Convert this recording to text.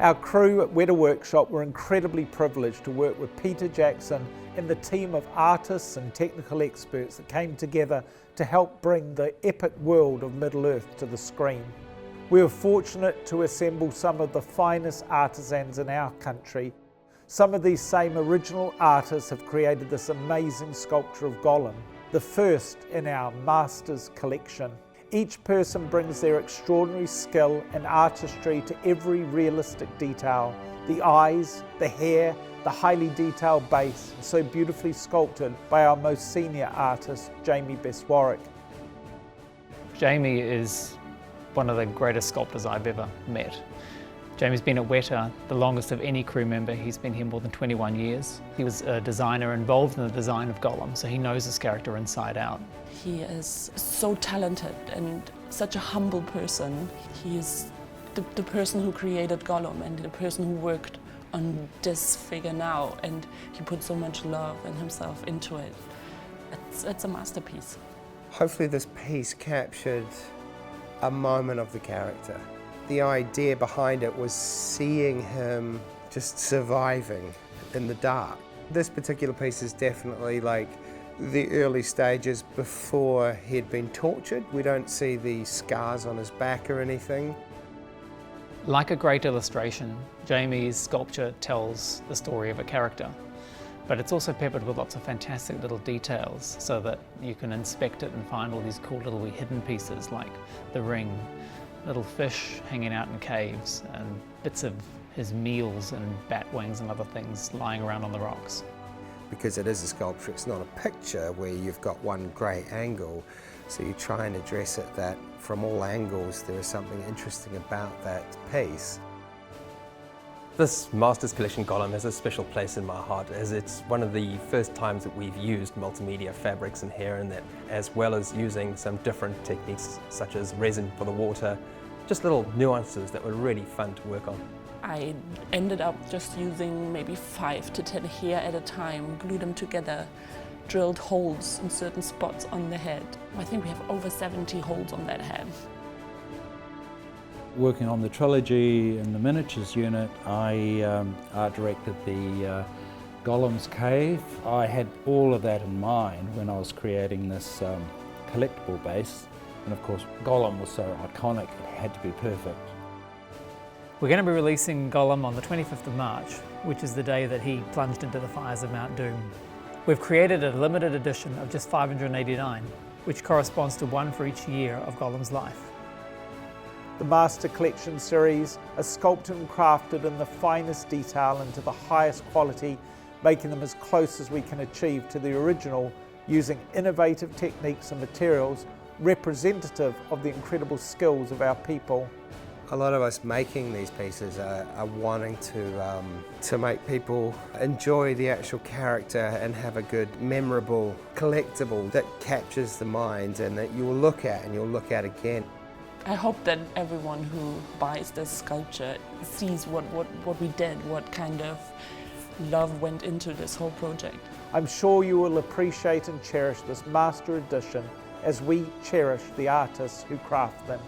Our crew at Wētā Workshop were incredibly privileged to work with Peter Jackson and the team of artists and technical experts that came together to help bring the epic world of Middle-earth to the screen. We were fortunate to assemble some of the finest artisans in our country. Some of these same original artists have created this amazing sculpture of Gollum, the first in our Masters collection. Each person brings their extraordinary skill and artistry to every realistic detail. The eyes, the hair, the highly detailed base, so beautifully sculpted by our most senior artist, Jamie Best-Warwick. Jamie is one of the greatest sculptors I've ever met. Jamie's been at Wētā the longest of any crew member. He's been here more than 21 years. He was a designer involved in the design of Gollum, so he knows his character inside out. He is so talented and such a humble person. He is the person who created Gollum and the person who worked on this figure now, and he put so much love and himself into it. It's a masterpiece. Hopefully this piece captured a moment of the character. The idea behind it was seeing him just surviving in the dark. This particular piece is definitely like the early stages before he'd been tortured. We don't see the scars on his back or anything. Like a great illustration, Jamie's sculpture tells the story of a character, but it's also peppered with lots of fantastic little details so that you can inspect it and find all these cool little hidden pieces like the ring, little fish hanging out in caves, and bits of his meals and bat wings and other things lying around on the rocks. Because it is a sculpture, it's not a picture where you've got one great angle, so you try and address it that from all angles there is something interesting about that piece. This Masters Collection Gollum has a special place in my heart, as it's one of the first times that we've used multimedia fabrics and hair in that, as well as using some different techniques such as resin for the water, just little nuances that were really fun to work on. I ended up just using maybe 5 to 10 hair at a time, glued them together, drilled holes in certain spots on the head. I think we have over 70 holes on that head. Working on the trilogy in the miniatures unit, I art directed the Gollum's cave. I had all of that in mind when I was creating this collectible base. And of course, Gollum was so iconic, it had to be perfect. We're going to be releasing Gollum on the 25th of March, which is the day that he plunged into the fires of Mount Doom. We've created a limited edition of just 589, which corresponds to one for each year of Gollum's life. The Master Collection series are sculpted and crafted in the finest detail and to the highest quality, making them as close as we can achieve to the original, using innovative techniques and materials representative of the incredible skills of our people. A lot of us making these pieces are wanting to make people enjoy the actual character and have a good, memorable collectible that captures the mind and that you'll look at and you'll look at again. I hope that everyone who buys this sculpture sees what we did, what kind of love went into this whole project. I'm sure you will appreciate and cherish this master edition as we cherish the artists who craft them.